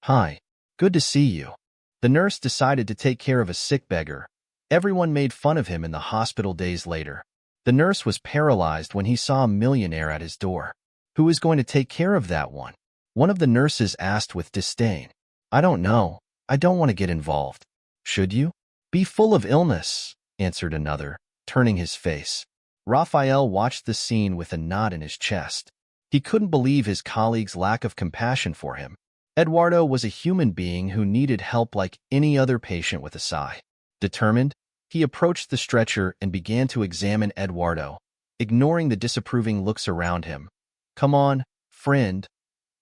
Hi. Good to see you. The nurse decided to take care of a sick beggar. Everyone made fun of him in the hospital days later. The nurse was paralyzed when he saw a millionaire at his door. Who is going to take care of that one? One of the nurses asked with disdain. I don't know. I don't want to get involved. Should you? Be full of illness, answered another, turning his face. Rafael watched the scene with a knot in his chest. He couldn't believe his colleague's lack of compassion for him. Eduardo was a human being who needed help like any other patient with a sigh. Determined, he approached the stretcher and began to examine Eduardo, ignoring the disapproving looks around him. Come on, friend.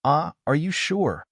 Are you sure?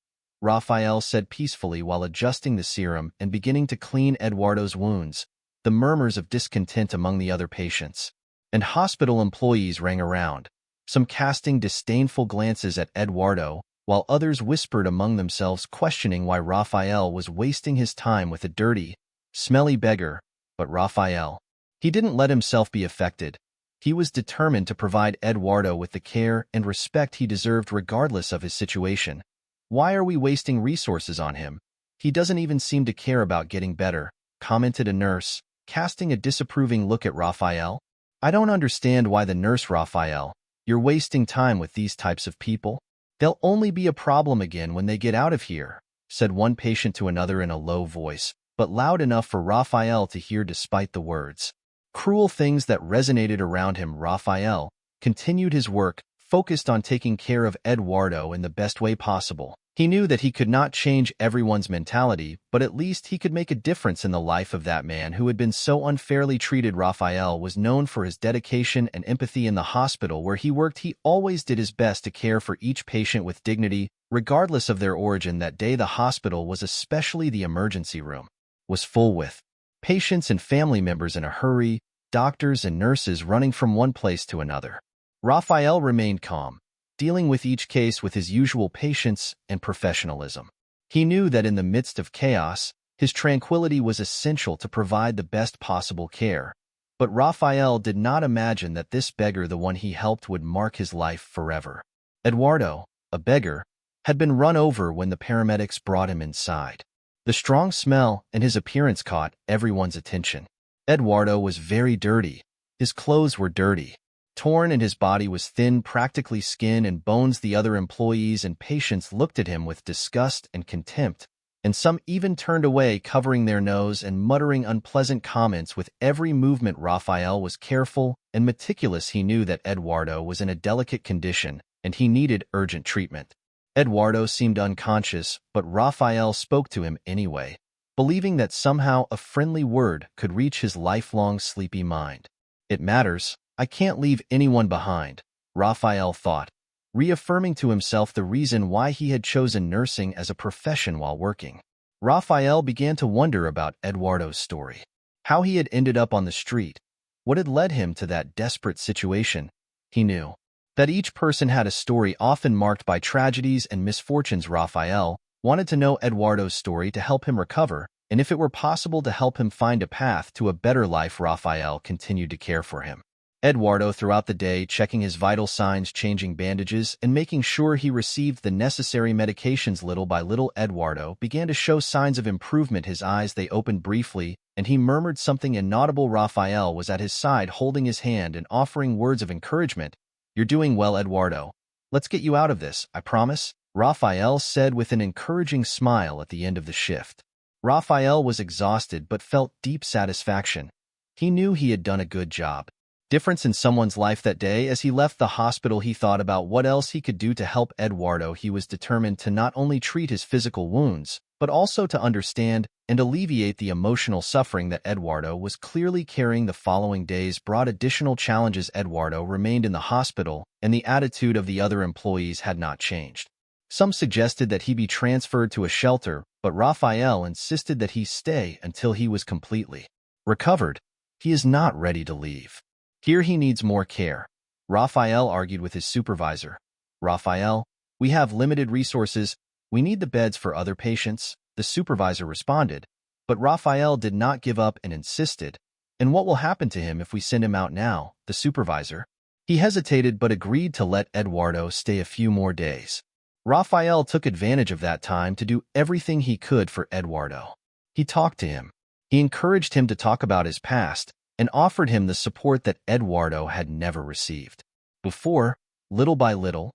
Rafael said peacefully while adjusting the serum and beginning to clean Eduardo's wounds. The murmurs of discontent among the other patients and hospital employees rang around, some casting disdainful glances at Eduardo, while others whispered among themselves questioning why Rafael was wasting his time with a dirty, smelly beggar. But Rafael, he didn't let himself be affected. He was determined to provide Eduardo with the care and respect he deserved regardless of his situation. Why are we wasting resources on him? He doesn't even seem to care about getting better, commented a nurse, casting a disapproving look at Rafael. I don't understand why the nurse, Rafael. You're wasting time with these types of people. They'll only be a problem again when they get out of here, said one patient to another in a low voice, but loud enough for Rafael to hear despite the words. Cruel things that resonated around him. Rafael continued his work, focused on taking care of Eduardo in the best way possible. He knew that he could not change everyone's mentality, but at least he could make a difference in the life of that man who had been so unfairly treated. Rafael was known for his dedication and empathy in the hospital where he worked. He always did his best to care for each patient with dignity, regardless of their origin. That day the hospital was, especially the emergency room, was full with patients and family members in a hurry, doctors and nurses running from one place to another. Rafael remained calm, dealing with each case with his usual patience and professionalism. He knew that in the midst of chaos, his tranquility was essential to provide the best possible care. But Rafael did not imagine that this beggar, the one he helped, would mark his life forever. Eduardo, a beggar, had been run over when the paramedics brought him inside. The strong smell and his appearance caught everyone's attention. Eduardo was very dirty. His clothes were dirty, torn, and his body was thin, practically skin and bones. The other employees and patients looked at him with disgust and contempt, and some even turned away, covering their nose and muttering unpleasant comments with every movement. Rafael was careful and meticulous. He knew that Eduardo was in a delicate condition, and he needed urgent treatment. Eduardo seemed unconscious, but Rafael spoke to him anyway, believing that somehow a friendly word could reach his lifelong sleepy mind. It matters. I can't leave anyone behind, Rafael thought, reaffirming to himself the reason why he had chosen nursing as a profession while working. Rafael began to wonder about Eduardo's story, how he had ended up on the street, what had led him to that desperate situation. He knew that each person had a story often marked by tragedies and misfortunes. Rafael wanted to know Eduardo's story to help him recover, and if it were possible to help him find a path to a better life. Rafael continued to care for him. Eduardo throughout the day, checking his vital signs, changing bandages, and making sure he received the necessary medications. Little by little, Eduardo began to show signs of improvement. His eyes, they opened briefly, and he murmured something inaudible. Rafael was at his side, holding his hand and offering words of encouragement. You're doing well, Eduardo. Let's get you out of this, I promise, Rafael said with an encouraging smile at the end of the shift. Rafael was exhausted but felt deep satisfaction. He knew he had done a good job. Difference in someone's life that day. As he left the hospital, he thought about what else he could do to help Eduardo. He was determined to not only treat his physical wounds, but also to understand and alleviate the emotional suffering that Eduardo was clearly carrying. The following days brought additional challenges. Eduardo remained in the hospital, and the attitude of the other employees had not changed. Some suggested that he be transferred to a shelter, but Rafael insisted that he stay until he was completely recovered. He is not ready to leave. Here he needs more care, Rafael argued with his supervisor. Rafael, we have limited resources. We need the beds for other patients, the supervisor responded. But Rafael did not give up and insisted. And what will happen to him if we send him out now, the supervisor? He hesitated but agreed to let Eduardo stay a few more days. Rafael took advantage of that time to do everything he could for Eduardo. He talked to him. He encouraged him to talk about his past and offered him the support that Eduardo had never received. Before, little by little,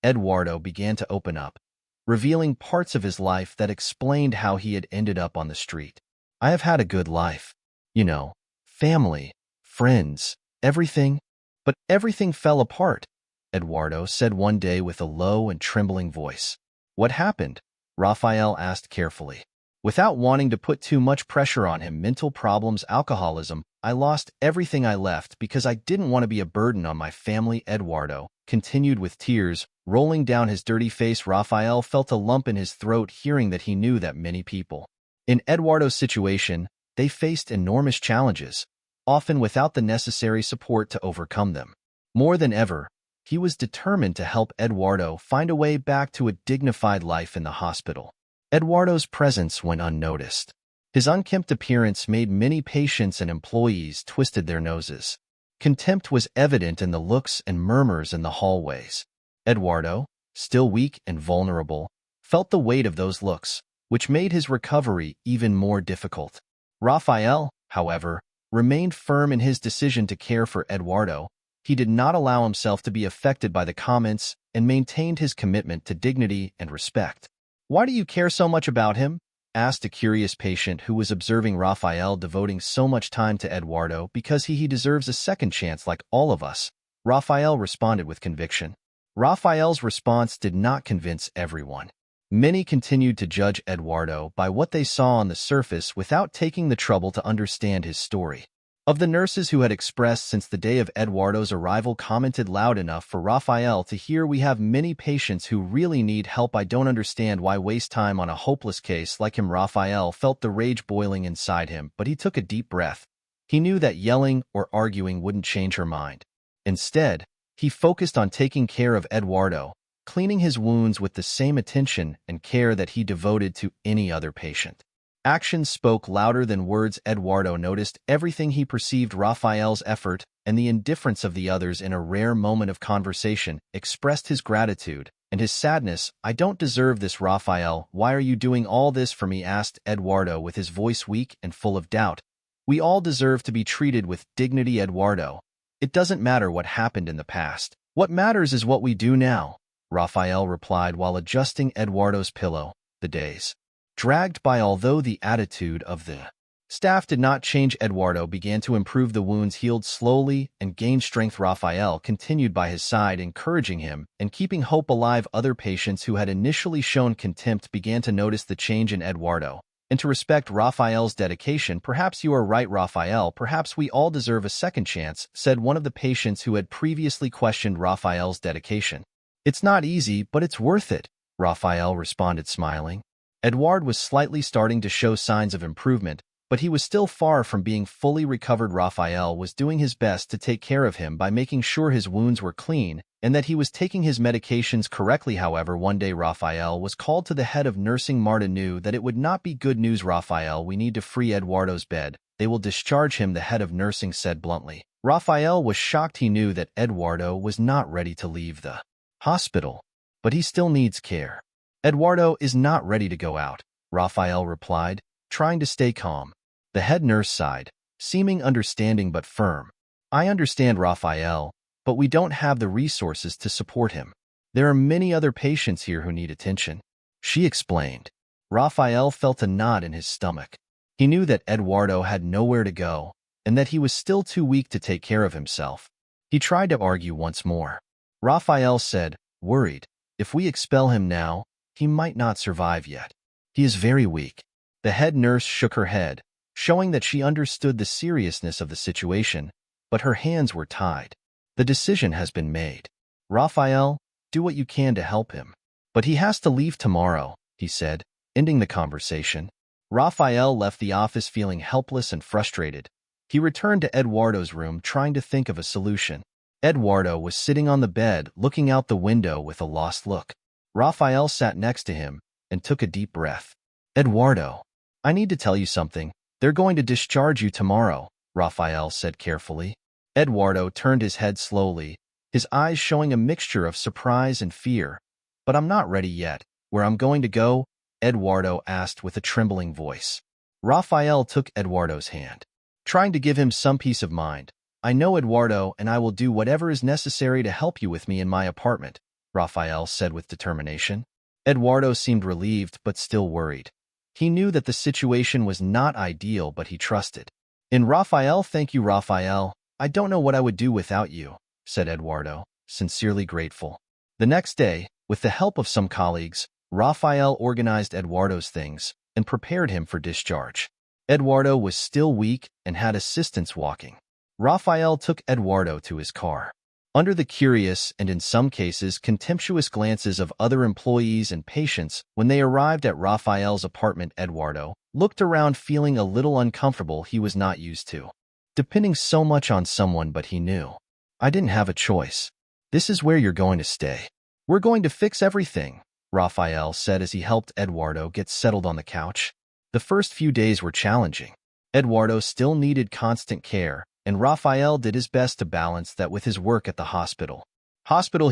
Eduardo began to open up, revealing parts of his life that explained how he had ended up on the street. I have had a good life. You know, family, friends, everything. But everything fell apart, Eduardo said one day with a low and trembling voice. What happened? Rafael asked carefully. Without wanting to put too much pressure on him, mental problems, alcoholism, I lost everything I left because I didn't want to be a burden on my family, Eduardo continued with tears rolling down his dirty face. Rafael felt a lump in his throat hearing that he knew that many people in Eduardo's situation, they faced enormous challenges, often without the necessary support to overcome them. More than ever, he was determined to help Eduardo find a way back to a dignified life in the hospital. Eduardo's presence went unnoticed. His unkempt appearance made many patients and employees twisted their noses. Contempt was evident in the looks and murmurs in the hallways. Eduardo, still weak and vulnerable, felt the weight of those looks, which made his recovery even more difficult. Rafael, however, remained firm in his decision to care for Eduardo. He did not allow himself to be affected by the comments and maintained his commitment to dignity and respect. "Why do you care so much about him?" asked a curious patient who was observing Rafael devoting so much time to Eduardo. "Because he deserves a second chance like all of us," Rafael responded with conviction. Rafael's response did not convince everyone. Many continued to judge Eduardo by what they saw on the surface without taking the trouble to understand his story. Of the nurses who had expressed since the day of Eduardo's arrival commented loud enough for Rafael to hear, "We have many patients who really need help. I don't understand why waste time on a hopeless case like him." Rafael felt the rage boiling inside him, but he took a deep breath. He knew that yelling or arguing wouldn't change her mind. Instead, he focused on taking care of Eduardo, cleaning his wounds with the same attention and care that he devoted to any other patient. Actions spoke louder than words. Eduardo noticed everything. He perceived Rafael's effort and the indifference of the others in a rare moment of conversation, expressed his gratitude and his sadness. "I don't deserve this, Rafael. Why are you doing all this for me?" asked Eduardo with his voice weak and full of doubt. "We all deserve to be treated with dignity, Eduardo. It doesn't matter what happened in the past. What matters is what we do now," Rafael replied while adjusting Eduardo's pillow. The days dragged by. Although the attitude of the staff did not change, Eduardo began to improve. The wounds healed slowly and gained strength. Rafael continued by his side, encouraging him and keeping hope alive. Other patients who had initially shown contempt began to notice the change in Eduardo and to respect Rafael's dedication. "Perhaps you are right, Rafael. Perhaps we all deserve a second chance," said one of the patients who had previously questioned Rafael's dedication. "It's not easy, but it's worth it," Rafael responded, smiling. Eduardo was slightly starting to show signs of improvement, but he was still far from being fully recovered. Rafael was doing his best to take care of him by making sure his wounds were clean and that he was taking his medications correctly. However, one day Rafael was called to the head of nursing. "Marta knew that it would not be good news, Rafael. We need to free Eduardo's bed. They will discharge him," the head of nursing said bluntly. Rafael was shocked. He knew that Eduardo was not ready to leave the hospital, but he still needs care. "Eduardo is not ready to go out," Rafael replied, trying to stay calm. The head nurse sighed, seeming understanding but firm. "I understand, Rafael, but we don't have the resources to support him. There are many other patients here who need attention," she explained. Rafael felt a knot in his stomach. He knew that Eduardo had nowhere to go and that he was still too weak to take care of himself. He tried to argue once more. Rafael said, worried, "If we expel him now, he might not survive yet. He is very weak." The head nurse shook her head, showing that she understood the seriousness of the situation, but her hands were tied. "The decision has been made. Rafael, do what you can to help him. But he has to leave tomorrow," he said, ending the conversation. Rafael left the office feeling helpless and frustrated. He returned to Eduardo's room trying to think of a solution. Eduardo was sitting on the bed looking out the window with a lost look. Rafael sat next to him and took a deep breath. "Eduardo, I need to tell you something. They're going to discharge you tomorrow," Rafael said carefully. Eduardo turned his head slowly, his eyes showing a mixture of surprise and fear. But I'm not ready yet. Where I'm going to go? Eduardo asked with a trembling voice. Rafael took Eduardo's hand, trying to give him some peace of mind. I know, Eduardo, and I will do whatever is necessary to help you with me in my apartment, Rafael said with determination. Eduardo seemed relieved but still worried. He knew that the situation was not ideal, but he trusted in Rafael. Thank you, Rafael. I don't know what I would do without you, said Eduardo, sincerely grateful. The next day, with the help of some colleagues, Rafael organized Eduardo's things and prepared him for discharge. Eduardo was still weak and had assistance walking. Rafael took Eduardo to his car. Under the curious and in some cases contemptuous glances of other employees and patients, when they arrived at Rafael's apartment, Eduardo looked around feeling a little uncomfortable. He was not used to depending so much on someone, but he knew. I didn't have a choice. This is where you're going to stay. We're going to fix everything, Rafael said as he helped Eduardo get settled on the couch. The first few days were challenging. Eduardo still needed constant care, and Rafael did his best to balance that with his work at the hospital.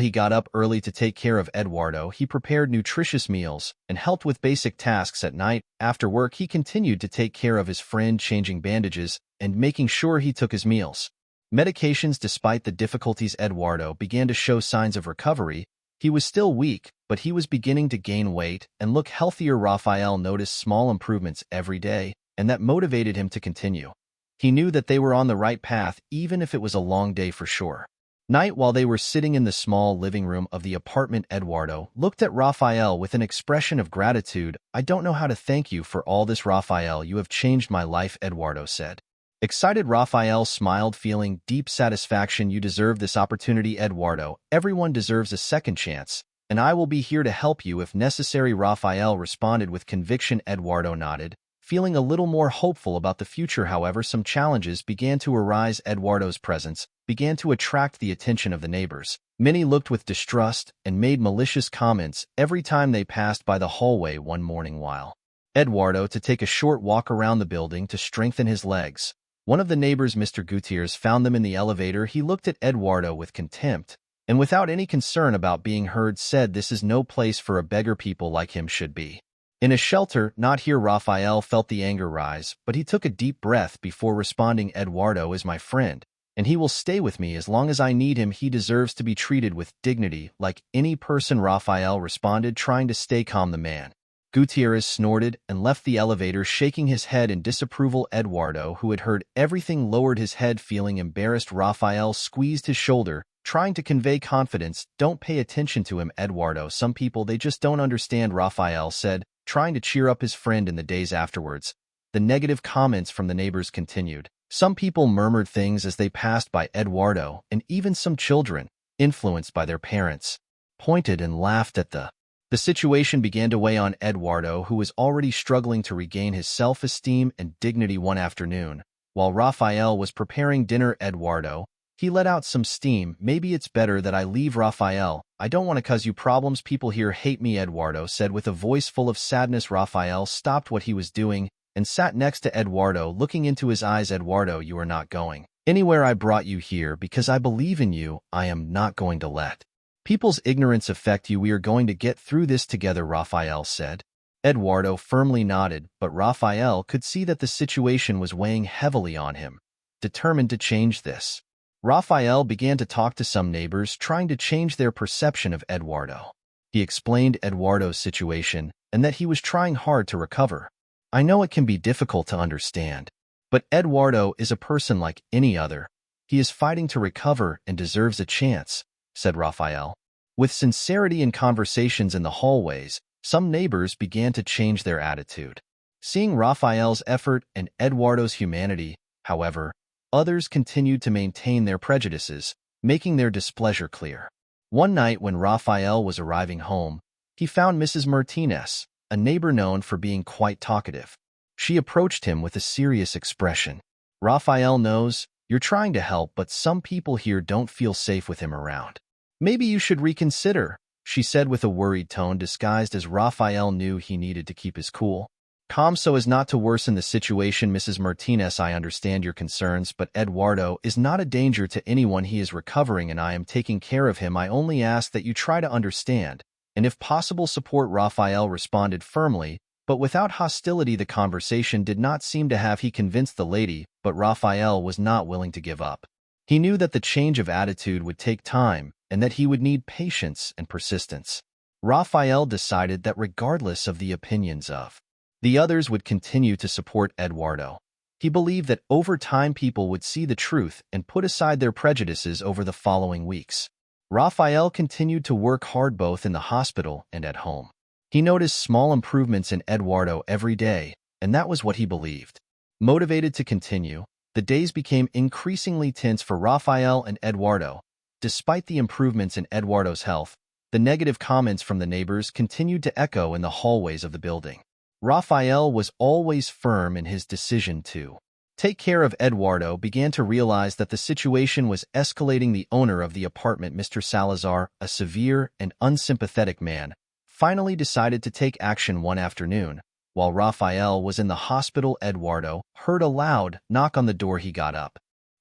He got up early to take care of Eduardo. He prepared nutritious meals and helped with basic tasks at night. After work, he continued to take care of his friend, changing bandages and making sure he took his meals. Medications. Despite the difficulties, Eduardo began to show signs of recovery. He was still weak, but he was beginning to gain weight and look healthier. Rafael noticed small improvements every day, and that motivated him to continue. He knew that they were on the right path, even if it was a long day for sure. Night, while they were sitting in the small living room of the apartment, Eduardo looked at Rafael with an expression of gratitude. I don't know how to thank you for all this, Rafael. You have changed my life, Eduardo said. Excited, Rafael smiled, feeling deep satisfaction. You deserve this opportunity, Eduardo. Everyone deserves a second chance, and I will be here to help you if necessary, Rafael responded with conviction. Eduardo nodded, feeling a little more hopeful about the future. However, some challenges began to arise. Eduardo's presence began to attract the attention of the neighbors. Many looked with distrust and made malicious comments every time they passed by the hallway. One morning, while Eduardo to take a short walk around the building to strengthen his legs, one of the neighbors, Mr. Gutierrez, found them in the elevator. He looked at Eduardo with contempt and without any concern about being heard said, "This is no place for a beggar. People like him should be in a shelter, not here." Rafael felt the anger rise, but he took a deep breath before responding. Eduardo is my friend, and he will stay with me as long as I need him. He deserves to be treated with dignity like any person, Rafael responded, trying to stay calm. The man, Gutierrez, snorted and left the elevator, shaking his head in disapproval. Eduardo, who had heard everything, lowered his head, feeling embarrassed. Rafael squeezed his shoulder, trying to convey confidence. Don't pay attention to him, Eduardo. Some people, they just don't understand, Rafael said, trying to cheer up his friend. In the days afterwards, the negative comments from the neighbors continued. Some people murmured things as they passed by Eduardo, and even some children, influenced by their parents, pointed and laughed at the situation began to weigh on Eduardo, who was already struggling to regain his self-esteem and dignity. One afternoon, while Rafael was preparing dinner, Eduardo, he let out some steam. Maybe it's better that I leave, Rafael. I don't want to cause you problems. People here hate me, Eduardo said with a voice full of sadness. Rafael stopped what he was doing and sat next to Eduardo, looking into his eyes. Eduardo, you are not going anywhere. I brought you here because I believe in you. I am not going to let people's ignorance affect you. We are going to get through this together, Rafael said. Eduardo firmly nodded, but Rafael could see that the situation was weighing heavily on him. Determined to change this, Rafael began to talk to some neighbors, trying to change their perception of Eduardo. He explained Eduardo's situation and that he was trying hard to recover. I know it can be difficult to understand, but Eduardo is a person like any other. He is fighting to recover and deserves a chance, said Rafael. With sincerity in conversations in the hallways, some neighbors began to change their attitude. Seeing Rafael's effort and Eduardo's humanity, however, others continued to maintain their prejudices, making their displeasure clear. One night when Rafael was arriving home, he found Mrs. Martinez, a neighbor known for being quite talkative. She approached him with a serious expression. Rafael knows you're trying to help, but some people here don't feel safe with him around. Maybe you should reconsider, she said with a worried tone disguised as Rafael knew he needed to keep his cool. Calm so as not to worsen the situation. Mrs. Martinez, I understand your concerns, but Eduardo is not a danger to anyone. He is recovering and I am taking care of him. I only ask that you try to understand. and if possible support. Rafael responded firmly, but without hostility. The conversation did not seem to have he convinced the lady, but Rafael was not willing to give up. He knew that the change of attitude would take time and that he would need patience and persistence. Rafael decided that regardless of the opinions of the others would continue to support Eduardo. He believed that over time people would see the truth and put aside their prejudices. Over the following weeks, Rafael continued to work hard both in the hospital and at home. He noticed small improvements in Eduardo every day, and that was what he believed. Motivated to continue, the days became increasingly tense for Rafael and Eduardo. Despite the improvements in Eduardo's health, the negative comments from the neighbors continued to echo in the hallways of the building. Rafael was always firm in his decision to take care of Eduardo. Began to realize that the situation was escalating. The owner of the apartment, Mr. Salazar, a severe and unsympathetic man, finally decided to take action one afternoon. While Rafael was in the hospital, Eduardo heard a loud knock on the door. He got up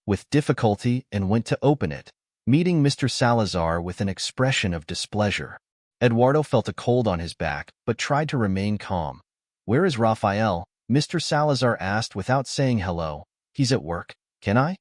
with difficulty and went to open it, meeting Mr. Salazar with an expression of displeasure. Eduardo felt a cold on his back, but tried to remain calm. "Where is Rafael?" Mr. Salazar asked without saying hello. "He's at work. Can I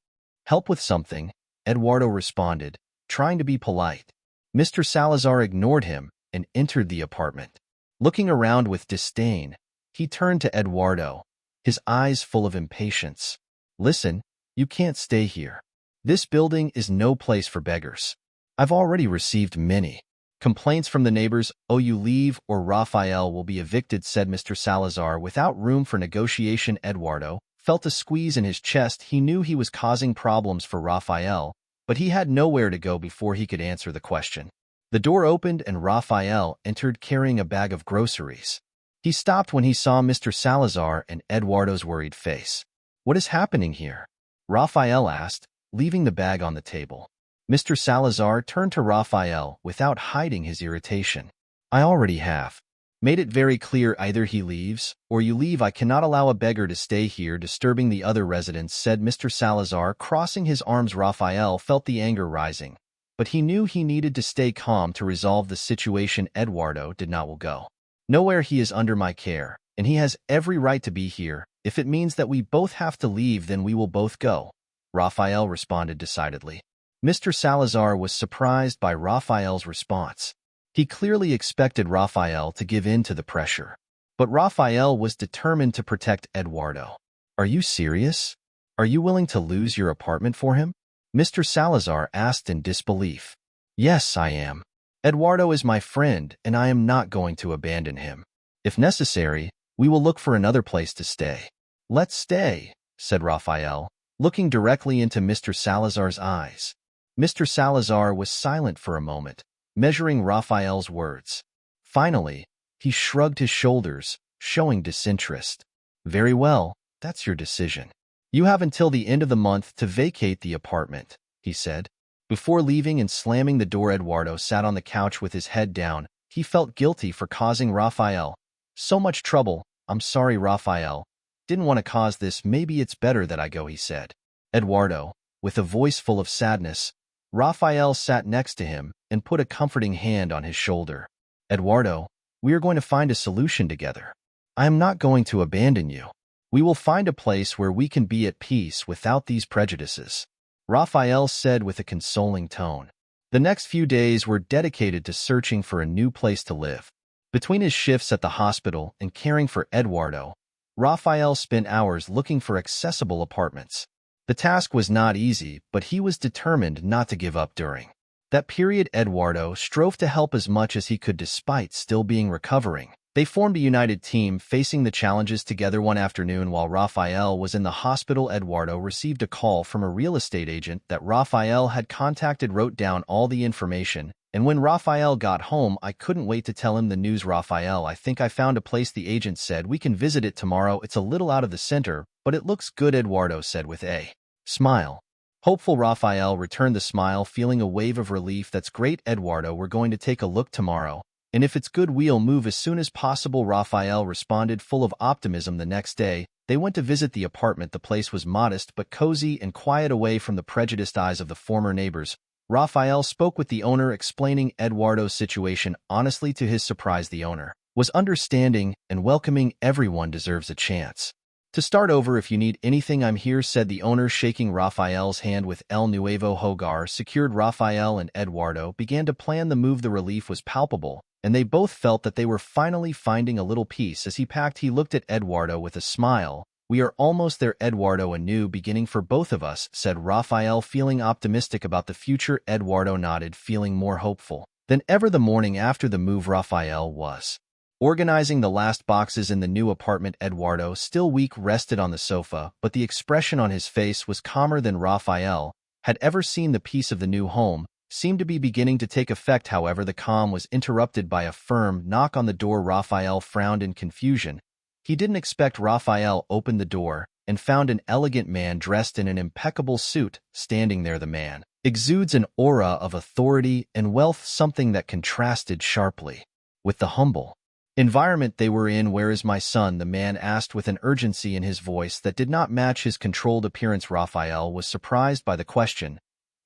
help with something?" Eduardo responded, trying to be polite. Mr. Salazar ignored him and entered the apartment. Looking around with disdain, he turned to Eduardo, his eyes full of impatience. "Listen, you can't stay here. This building is no place for beggars. I've already received many complaints from the neighbors. Oh, you leave or Rafael will be evicted," said Mr. Salazar without room for negotiation. Eduardo felt a squeeze in his chest. He knew he was causing problems for Rafael, but he had nowhere to go before he could answer the question. The door opened and Rafael entered carrying a bag of groceries. He stopped when he saw Mr. Salazar and Eduardo's worried face. "What is happening here?" Rafael asked, leaving the bag on the table. Mr. Salazar turned to Rafael without hiding his irritation. "I already have made it very clear, either he leaves or you leave. I cannot allow a beggar to stay here disturbing the other residents," said Mr. Salazar, crossing his arms. Rafael felt the anger rising, but he knew he needed to stay calm to resolve the situation. "Eduardo did not will go nowhere. He is under my care, and he has every right to be here. If it means that we both have to leave, then we will both go," Rafael responded decidedly. Mr. Salazar was surprised by Rafael's response. He clearly expected Rafael to give in to the pressure, but Rafael was determined to protect Eduardo. "Are you serious? Are you willing to lose your apartment for him?" Mr. Salazar asked in disbelief. "Yes, I am. Eduardo is my friend, and I am not going to abandon him. If necessary, we will look for another place to stay." "Let's stay," said Rafael, looking directly into Mr. Salazar's eyes. Mr. Salazar was silent for a moment, measuring Rafael's words. Finally, he shrugged his shoulders, showing disinterest. "Very well, that's your decision. You have until the end of the month to vacate the apartment," he said. Before leaving and slamming the door, Eduardo sat on the couch with his head down. He felt guilty for causing Rafael so much trouble. "I'm sorry, Rafael. Didn't want to cause this. Maybe it's better that I go," he said. Eduardo, with a voice full of sadness, Rafael sat next to him and put a comforting hand on his shoulder. "Eduardo, we are going to find a solution together. I am not going to abandon you. We will find a place where we can be at peace without these prejudices," Rafael said with a consoling tone. The next few days were dedicated to searching for a new place to live. Between his shifts at the hospital and caring for Eduardo, Rafael spent hours looking for accessible apartments. The task was not easy, but he was determined not to give up during that period. Eduardo strove to help as much as he could despite still being recovering. They formed a united team, facing the challenges together. One afternoon while Rafael was in the hospital, Eduardo received a call from a real estate agent that Rafael had contacted. Wrote down all the information, and when Rafael got home, "I couldn't wait to tell him the news." "Rafael, I think I found a place," the agent said. "We can visit it tomorrow. It's a little out of the center, but it looks good," Eduardo said with a smile. Hopeful Rafael returned the smile, feeling a wave of relief. "That's great, Eduardo. We're going to take a look tomorrow, and if it's good, we'll move as soon as possible," Rafael responded, full of optimism. The next day, they went to visit the apartment. The place was modest but cozy and quiet, away from the prejudiced eyes of the former neighbors. Rafael spoke with the owner, explaining Eduardo's situation honestly. To his surprise, the owner was understanding and welcoming. Everyone deserves a chance to start over. If you need anything, I'm here, said the owner, shaking Rafael's hand with El Nuevo Hogar secured. Rafael and Eduardo began to plan the move. The relief was palpable, and they both felt that they were finally finding a little peace. As he packed, he looked at Eduardo with a smile. We are almost there, Eduardo. A new beginning for both of us, said Rafael, feeling optimistic about the future. Eduardo nodded, feeling more hopeful than ever. The morning after the move, Rafael was organizing the last boxes in the new apartment. Eduardo, still weak, rested on the sofa, but the expression on his face was calmer than Rafael had ever seen. The peace of the new home seemed to be beginning to take effect. However, the calm was interrupted by a firm knock on the door. Rafael frowned in confusion. He didn't expect. Rafael opened the door and found an elegant man dressed in an impeccable suit standing there. The man exudes an aura of authority and wealth, something that contrasted sharply with the humble environment they were in. Where is my son? The man asked with an urgency in his voice that did not match his controlled appearance. Rafael was surprised by the question.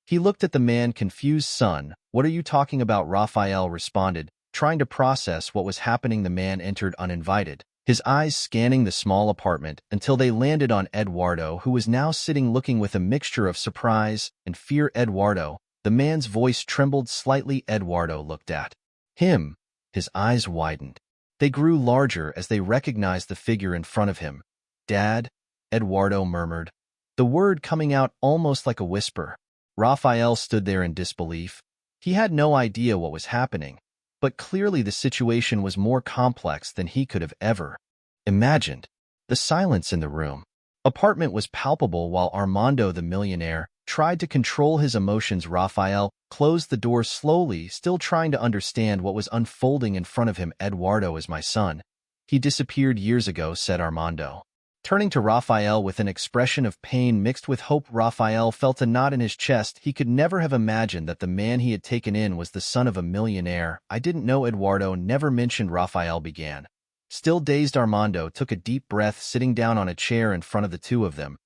He looked at the man, confused. Son, what are you talking about? Rafael responded, trying to process what was happening. The man entered uninvited, his eyes scanning the small apartment until they landed on Eduardo, who was now sitting looking with a mixture of surprise and fear. Eduardo, the man's voice trembled slightly. Eduardo looked at him. His eyes widened. They grew larger as they recognized the figure in front of him. Dad, Eduardo murmured, the word coming out almost like a whisper. Rafael stood there in disbelief. He had no idea what was happening, but clearly the situation was more complex than he could have ever imagined. The silence in the room apartment was palpable while Armando, the millionaire, tried to control his emotions. Rafael closed the door slowly, still trying to understand what was unfolding in front of him. Eduardo is my son. He disappeared years ago, said Armando, turning to Rafael with an expression of pain mixed with hope. Rafael felt a knot in his chest. He could never have imagined that the man he had taken in was the son of a millionaire. I didn't know Eduardo never mentioned. Rafael began. Still dazed, Armando took a deep breath, sitting down on a chair in front of the two of them.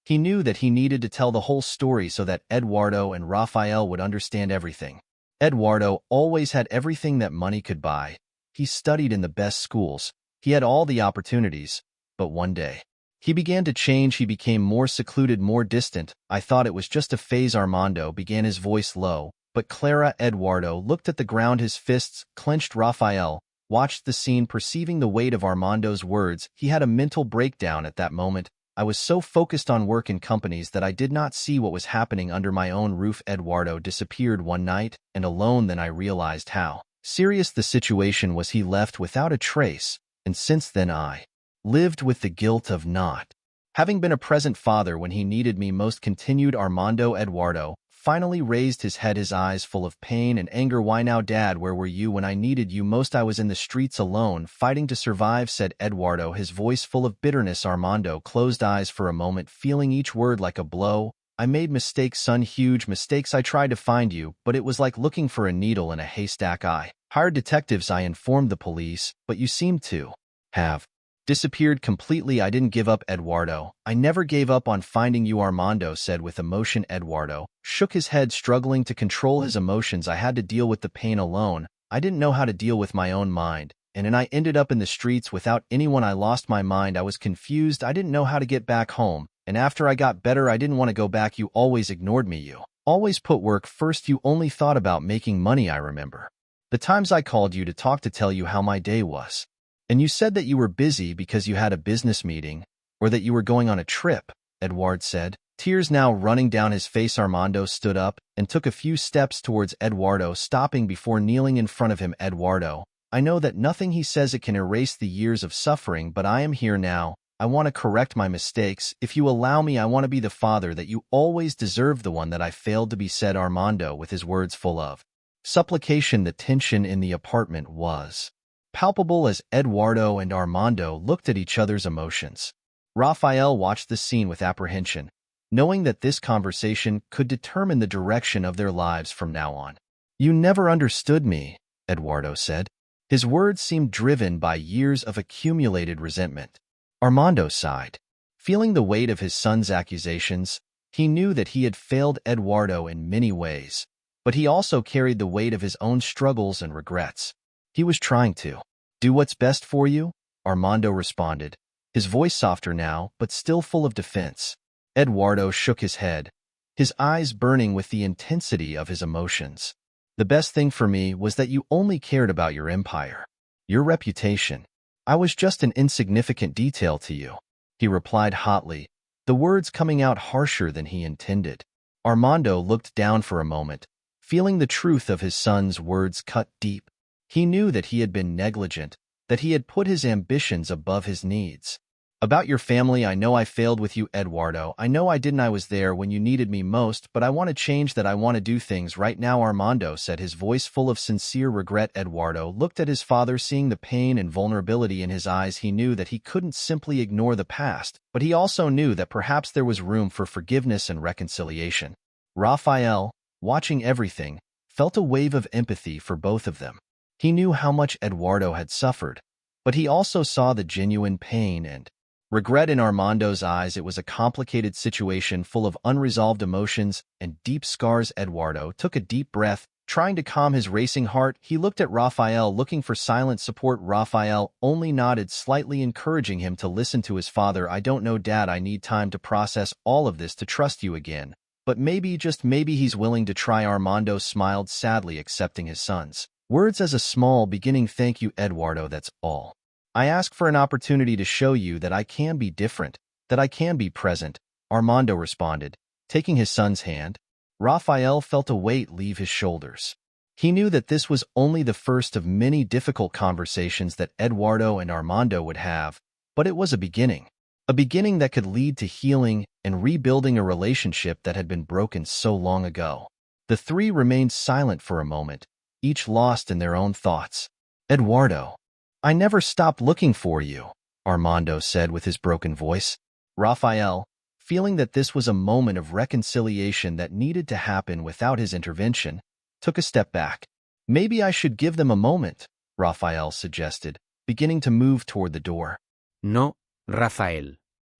He knew that he needed to tell the whole story so that Eduardo and Rafael would understand everything. Eduardo always had everything that money could buy. He studied in the best schools. He had all the opportunities. But one day, he began to change. He became more secluded, more distant. I thought it was just a phase. Armando began, his voice low but clear. Eduardo looked at the ground, his fists clenched. Rafael watched the scene, perceiving the weight of Armando's words. He had a mental breakdown at that moment. I was so focused on work and companies that I did not see what was happening under my own roof. Eduardo disappeared one night, and alone then I realized how serious the situation was. He left without a trace, and since then I lived with the guilt of not having been a present father when he needed me most, continued Armando. Eduardo finally raised his head, his eyes full of pain and anger. Why now, Dad? Where were you when I needed you most? I was in the streets alone, fighting to survive, said Eduardo, his voice full of bitterness. Armando closed eyes for a moment, feeling each word like a blow. I made mistakes, son, huge mistakes. I tried to find you, but it was like looking for a needle in a haystack. I hired detectives, I informed the police, but you seem to have disappeared completely. I didn't give up, Eduardo. I never gave up on finding you, Armando said with emotion. Eduardo shook his head, struggling to control his emotions. I had to deal with the pain alone. I didn't know how to deal with my own mind, and I ended up in the streets without anyone. I lost my mind. I was confused. I didn't know how to get back home, and after I got better, I didn't want to go back. You always ignored me. You always put work first. You only thought about making money. I remember the times I called you to talk, to tell you how my day was, and you said that you were busy because you had a business meeting or that you were going on a trip, Eduardo said, tears now running down his face. Armando stood up and took a few steps towards Eduardo, stopping before kneeling in front of him. Eduardo, I know that nothing he says it can erase the years of suffering, but I am here now. I want to correct my mistakes. If you allow me, I want to be the father that you always deserved, the one that I failed to be, said Armando with his words full of supplication. The tension in the apartment was palpable as Eduardo and Armando looked at each other's emotions. Rafael watched the scene with apprehension, knowing that this conversation could determine the direction of their lives from now on. You never understood me, Eduardo said. His words seemed driven by years of accumulated resentment. Armando sighed. Feeling the weight of his son's accusations, he knew that he had failed Eduardo in many ways. but he also carried the weight of his own struggles and regrets. He was trying to do what's best for you, Armando responded, his voice softer now, but still full of defense. Eduardo shook his head, his eyes burning with the intensity of his emotions. The best thing for me was that you only cared about your empire, your reputation. I was just an insignificant detail to you, he replied hotly, the words coming out harsher than he intended. Armando looked down for a moment, feeling the truth of his son's words cut deep. He knew that he had been negligent, that he had put his ambitions above his needs. About your family, I know I failed with you, Eduardo. I know I didn't. I was there when you needed me most, but I want to change that. I want to do things right now, Armando said, his voice full of sincere regret. Eduardo looked at his father, seeing the pain and vulnerability in his eyes. He knew that he couldn't simply ignore the past, but he also knew that perhaps there was room for forgiveness and reconciliation. Rafael, watching everything, felt a wave of empathy for both of them. He knew how much Eduardo had suffered, but he also saw the genuine pain and regret in Armando's eyes. It was a complicated situation full of unresolved emotions and deep scars. Eduardo took a deep breath, trying to calm his racing heart. He looked at Rafael, looking for silent support. Rafael only nodded slightly, encouraging him to listen to his father. I don't know, Dad. I need time to process all of this to trust you again. But maybe, just maybe, he's willing to try. Armando smiled sadly, accepting his son's words as a small beginning. Thank you, Eduardo, that's all. I ask for an opportunity to show you that I can be different, that I can be present, Armando responded, taking his son's hand. Rafael felt a weight leave his shoulders. He knew that this was only the first of many difficult conversations that Eduardo and Armando would have, but it was a beginning that could lead to healing and rebuilding a relationship that had been broken so long ago. The three remained silent for a moment, each lost in their own thoughts. Eduardo, I never stopped looking for you, Armando said with his broken voice. Rafael, feeling that this was a moment of reconciliation that needed to happen without his intervention, took a step back. Maybe I should give them a moment, Rafael suggested, beginning to move toward the door. No, Rafael.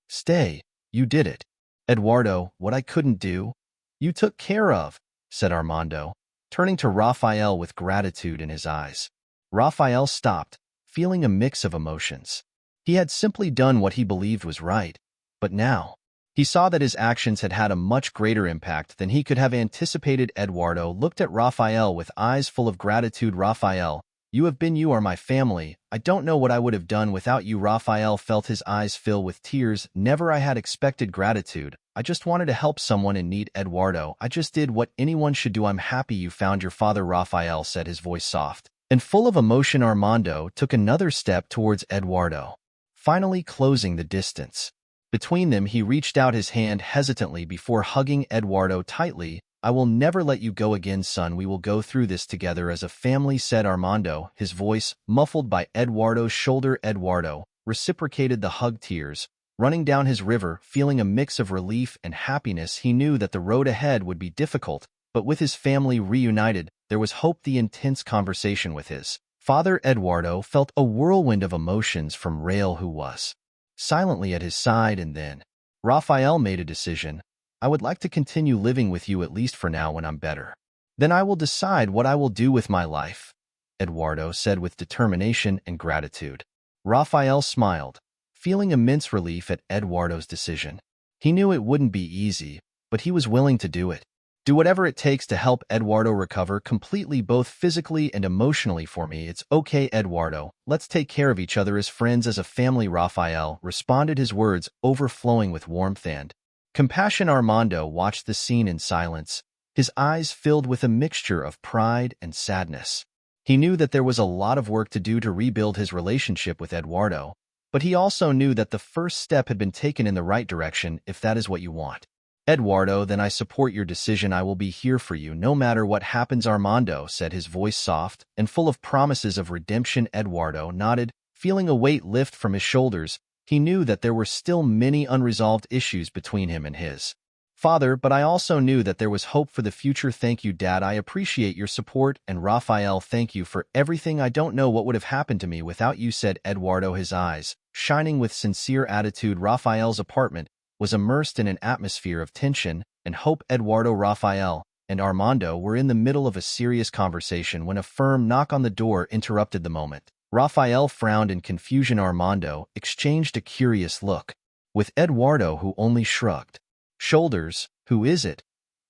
Stay, you did it. Eduardo, what I couldn't do, you took care of, said Armando, turning to Rafael with gratitude in his eyes. Rafael stopped, feeling a mix of emotions. He had simply done what he believed was right, but now he saw that his actions had had a much greater impact than he could have anticipated. Eduardo looked at Rafael with eyes full of gratitude. Rafael, you are my family. I don't know what I would have done without you. Rafael felt his eyes fill with tears. Never I had expected gratitude. I just wanted to help someone in need. Eduardo, I just did what anyone should do. I'm happy you found your father, Rafael said, his voice soft and full of emotion. Armando took another step towards Eduardo, finally closing the distance between them. He reached out his hand hesitantly before hugging Eduardo tightly. I will never let you go again, son. We will go through this together as a family, said Armando, his voice muffled by Eduardo's shoulder. Eduardo reciprocated the hug, tears running down his river, feeling a mix of relief and happiness. He knew that the road ahead would be difficult, but with his family reunited, there was hope. The intense conversation with his father, Eduardo, felt a whirlwind of emotions from Rafael, who was silently at his side, and then Rafael made a decision. I would like to continue living with you, at least for now. When I'm better, then I will decide what I will do with my life, Eduardo said with determination and gratitude. Rafael smiled, feeling immense relief at Eduardo's decision. He knew it wouldn't be easy, but he was willing to do it. Do whatever it takes to help Eduardo recover completely, both physically and emotionally. For me, it's okay, Eduardo. Let's take care of each other as friends, as a family, Rafael responded, his words overflowing with warmth and compassion. Armando watched the scene in silence, his eyes filled with a mixture of pride and sadness. He knew that there was a lot of work to do to rebuild his relationship with Eduardo, but he also knew that the first step had been taken in the right direction. If that is what you want, Eduardo, then I support your decision. I will be here for you no matter what happens, Armando said, his voice soft and full of promises of redemption. Eduardo nodded, feeling a weight lift from his shoulders. He knew that there were still many unresolved issues between him and his father, but I also knew that there was hope for the future. Thank you, Dad. I appreciate your support. And Rafael, thank you for everything. I don't know what would have happened to me without you, said Eduardo, his eyes shining with sincere attitude. Rafael's apartment was immersed in an atmosphere of tension and hope. Eduardo, Rafael, and Armando were in the middle of a serious conversation when a firm knock on the door interrupted the moment. Rafael frowned in confusion. Armando exchanged a curious look with Eduardo, who only shrugged shoulders. "Who is it?"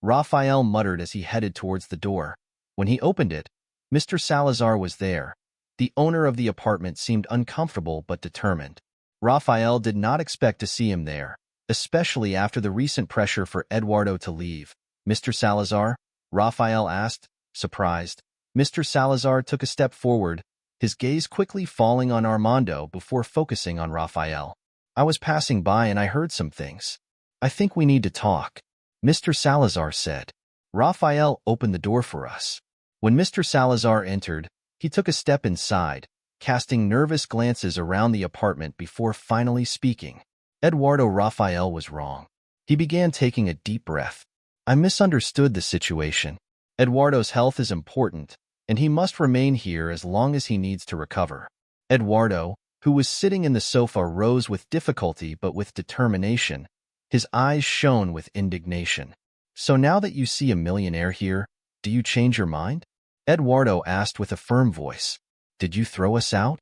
Rafael muttered as he headed towards the door. When he opened it, Mr. Salazar was there. The owner of the apartment seemed uncomfortable but determined. Rafael did not expect to see him there, especially after the recent pressure for Eduardo to leave. "Mr. Salazar?" Rafael asked, surprised. Mr. Salazar took a step forward, his gaze quickly falling on Armando before focusing on Rafael. "I was passing by and I heard some things. I think we need to talk," Mr. Salazar said. "Rafael opened the door for us." When Mr. Salazar entered, he took a step inside, casting nervous glances around the apartment before finally speaking. Eduardo. Rafael was wrong. He began taking a deep breath. "I misunderstood the situation. Eduardo's health is important, and he must remain here as long as he needs to recover." Eduardo, who was sitting in the sofa, rose with difficulty but with determination. His eyes shone with indignation. "So now that you see a millionaire here, do you change your mind?" Eduardo asked with a firm voice. "Did you throw us out?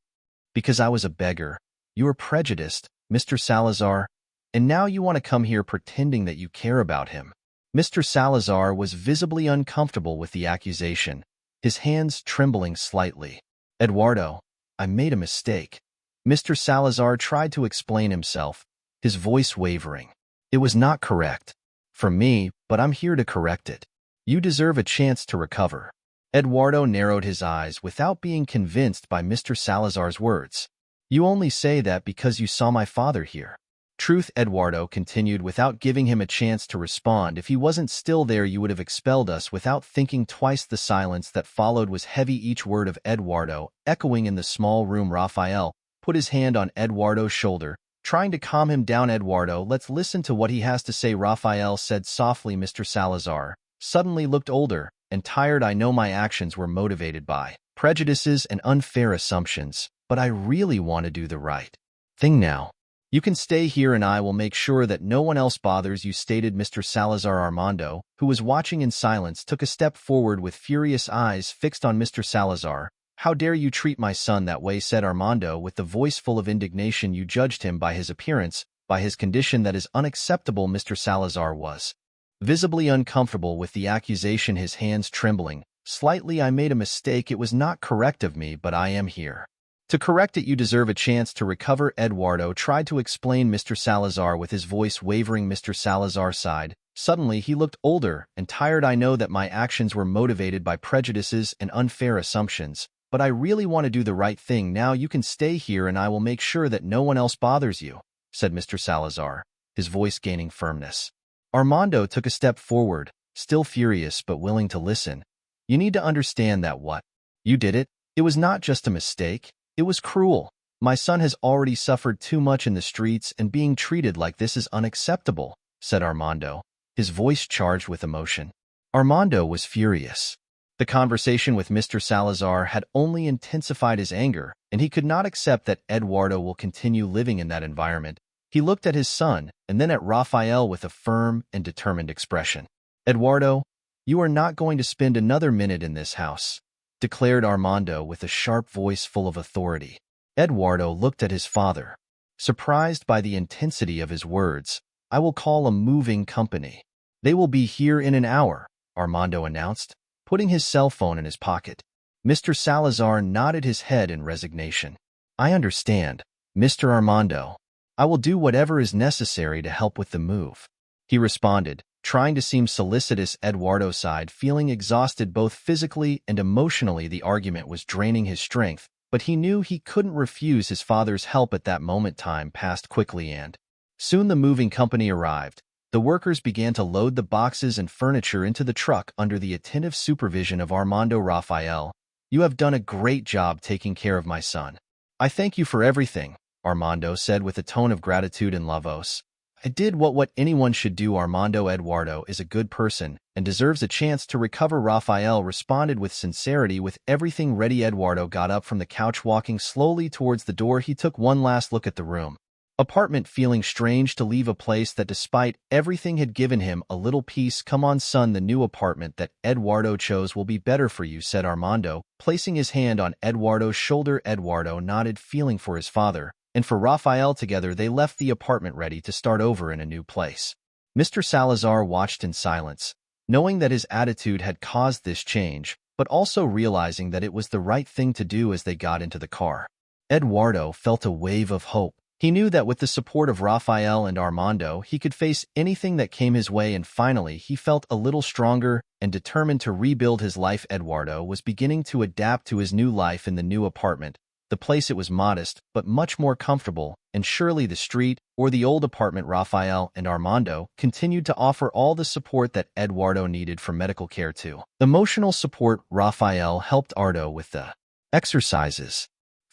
Because I was a beggar. You are prejudiced, Mr. Salazar, and now you want to come here pretending that you care about him." Mr. Salazar was visibly uncomfortable with the accusation, his hands trembling slightly. "Eduardo, I made a mistake." Mr. Salazar tried to explain himself, his voice wavering. "It was not correct for me, but I'm here to correct it. You deserve a chance to recover." Eduardo narrowed his eyes without being convinced by Mr. Salazar's words. "You only say that because you saw my father here." "Truth," Eduardo continued without giving him a chance to respond. "If he wasn't still there, you would have expelled us without thinking twice." The silence that followed was heavy, each word of Eduardo echoing in the small room. Rafael put his hand on Eduardo's shoulder, trying to calm him down. "Eduardo, let's listen to what he has to say," Rafael said softly. Mr. Salazar suddenly looked older and tired. "I know my actions were motivated by prejudices and unfair assumptions, but I really want to do the right thing now. You can stay here and I will make sure that no one else bothers you," stated Mr. Salazar. Armando, who was watching in silence, took a step forward with furious eyes fixed on Mr. Salazar. "How dare you treat my son that way," said Armando with the voice full of indignation. "You judged him by his appearance, by his condition. That is unacceptable." Mr. Salazar was visibly uncomfortable with the accusation, his hands trembling slightly. "I made a mistake. It was not correct of me, but I am here to correct it. You deserve a chance to recover." Eduardo tried to explain Mr. Salazar with his voice wavering. Mr. Salazar sighed. Suddenly, he looked older and tired. "I know that my actions were motivated by prejudices and unfair assumptions, but I really want to do the right thing now. You can stay here and I will make sure that no one else bothers you," said Mr. Salazar, his voice gaining firmness. Armando took a step forward, still furious but willing to listen. "You need to understand that what you did it was not just a mistake. It was cruel. My son has already suffered too much in the streets, and being treated like this is unacceptable," said Armando, his voice charged with emotion. Armando was furious. The conversation with Mr. Salazar had only intensified his anger, and he could not accept that Eduardo will continue living in that environment. He looked at his son and then at Rafael with a firm and determined expression. "Eduardo, you are not going to spend another minute in this house," declared Armando with a sharp voice full of authority. Eduardo looked at his father, surprised by the intensity of his words. "I will call a moving company. They will be here in an hour," Armando announced, putting his cell phone in his pocket. Mr. Salazar nodded his head in resignation. "I understand, Mr. Armando. I will do whatever is necessary to help with the move," he responded, trying to seem solicitous. Eduardo sighed, feeling exhausted both physically and emotionally. The argument was draining his strength, but he knew he couldn't refuse his father's help at that moment. Time passed quickly and soon the moving company arrived. The workers began to load the boxes and furniture into the truck under the attentive supervision of Armando. "Rafael, you have done a great job taking care of my son. I thank you for everything," Armando said with a tone of gratitude and lavos. "I did what anyone should do." Armando. "Eduardo is a good person and deserves a chance to recover," Rafael responded with sincerity. With everything ready, Eduardo got up from the couch, walking slowly towards the door. He took one last look at the room. apartment, feeling strange to leave a place that despite everything had given him a little peace. Come on, son, the new apartment that Eduardo chose will be better for you, said Armando, placing his hand on Eduardo's shoulder. Eduardo nodded, feeling for his father, and for Rafael. Together they left the apartment, ready to start over in a new place. Mr. Salazar watched in silence, knowing that his attitude had caused this change, but also realizing that it was the right thing to do. As they got into the car, Eduardo felt a wave of hope. He knew that with the support of Rafael and Armando, he could face anything that came his way, and finally he felt a little stronger and determined to rebuild his life. Eduardo was beginning to adapt to his new life in the new apartment. The place, it was modest, but much more comfortable, and surely the street, or the old apartment. Rafael and Armando continued to offer all the support that Eduardo needed, from medical care to emotional support. Rafael helped Ardo with the exercises,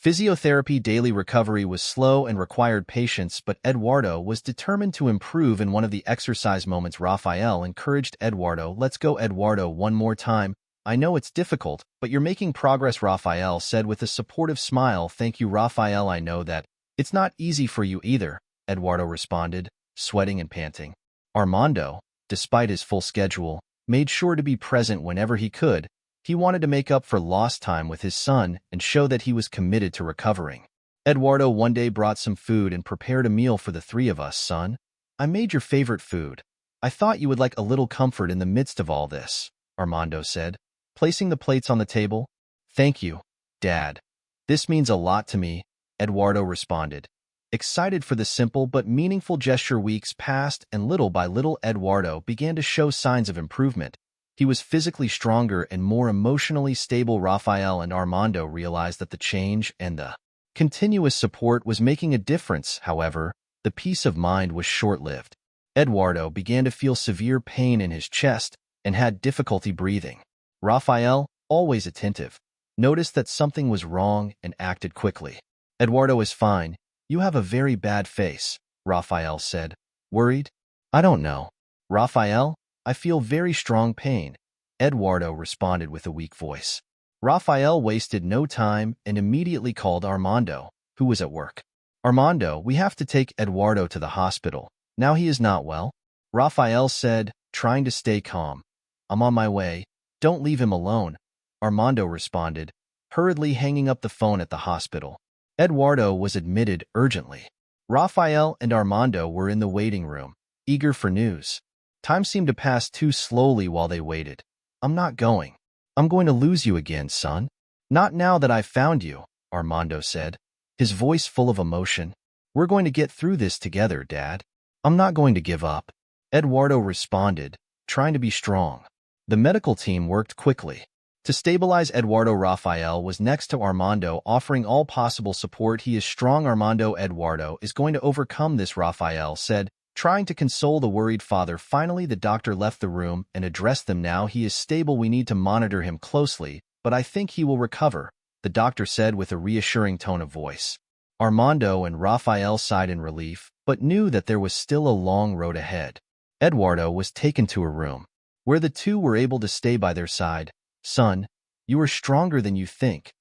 physiotherapy. Daily recovery was slow and required patience, but Eduardo was determined to improve. In one of the exercise moments, Rafael encouraged Eduardo, "Let's go, Eduardo, one more time. I know it's difficult, but you're making progress," Rafael said with a supportive smile. "Thank you, Rafael. I know that it's not easy for you either," Eduardo responded, sweating and panting. Armando, despite his full schedule, made sure to be present whenever he could. He wanted to make up for lost time with his son and show that he was committed to recovering. Eduardo one day brought some food and prepared a meal for the three of us. "Son, I made your favorite food. I thought you would like a little comfort in the midst of all this," Armando said, placing the plates on the table. "Thank you, Dad. This means a lot to me," Eduardo responded, excited for the simple but meaningful gesture. Weeks passed, and little by little Eduardo began to show signs of improvement. He was physically stronger and more emotionally stable. Rafael and Armando realized that the change and the continuous support was making a difference. However, the peace of mind was short-lived. Eduardo began to feel severe pain in his chest and had difficulty breathing. Rafael, always attentive, noticed that something was wrong and acted quickly. "Eduardo is fine. You have a very bad face," Rafael said. "Worried?" "I don't know, Rafael. I feel very strong pain," Eduardo responded with a weak voice. Rafael wasted no time and immediately called Armando, who was at work. "Armando, we have to take Eduardo to the hospital. Now he is not well," Rafael said, trying to stay calm. "I'm on my way. Don't leave him alone," Armando responded, hurriedly hanging up the phone. At the hospital, Eduardo was admitted urgently. Rafael and Armando were in the waiting room, eager for news. Time seemed to pass too slowly while they waited. "I'm not going. I'm going to lose you again, son." "Not now that I've found you," Armando said, his voice full of emotion. "We're going to get through this together, Dad. I'm not going to give up," Eduardo responded, trying to be strong. The medical team worked quickly to stabilize Eduardo. Rafael was next to Armando, offering all possible support. "He is strong, Armando. Eduardo is going to overcome this," Rafael said, trying to console the worried father. Finally, the doctor left the room and addressed them. "Now he is stable. We need to monitor him closely, but I think he will recover," the doctor said with a reassuring tone of voice. Armando and Rafael sighed in relief, but knew that there was still a long road ahead. Eduardo was taken to a room, where the two were able to stay by their side. "Son, you are stronger than you think.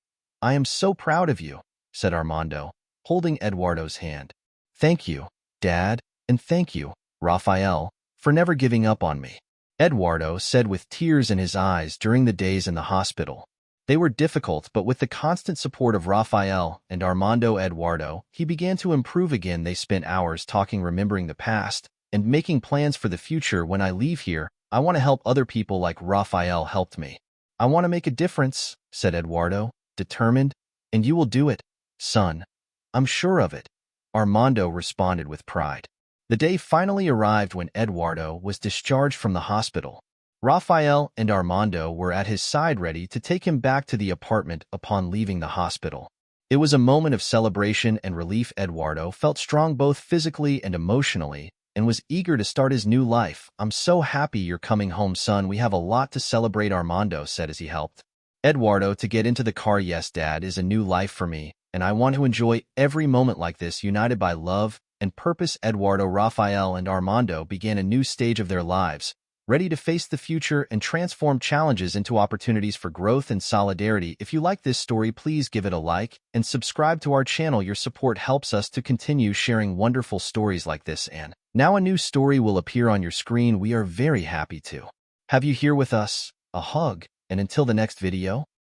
I am so proud of you," said Armando, holding Eduardo's hand. "Thank you, Dad. And thank you, Rafael, for never giving up on me," Eduardo said with tears in his eyes. During the days in the hospital, they were difficult, but with the constant support of Rafael and Armando, Eduardo, he began to improve again. They spent hours talking, remembering the past, and making plans for the future. "When I leave here, I want to help other people like Rafael helped me. I want to make a difference," said Eduardo, determined. "And you will do it, son. I'm sure of it," Armando responded with pride. The day finally arrived when Eduardo was discharged from the hospital. Rafael and Armando were at his side, ready to take him back to the apartment upon leaving the hospital. It was a moment of celebration and relief. Eduardo felt strong both physically and emotionally and was eager to start his new life. "I'm so happy you're coming home, son. We have a lot to celebrate," Armando said as he helped Eduardo to get into the car. "Yes, Dad, is a new life for me, and I want to enjoy every moment like this, united by love and purpose." Eduardo, Rafael, and Armando began a new stage of their lives, ready to face the future and transform challenges into opportunities for growth and solidarity. If you like this story, please give it a like and subscribe to our channel. Your support helps us to continue sharing wonderful stories like this. And now a new story will appear on your screen. We are very happy to have you here with us. A hug, and until the next video.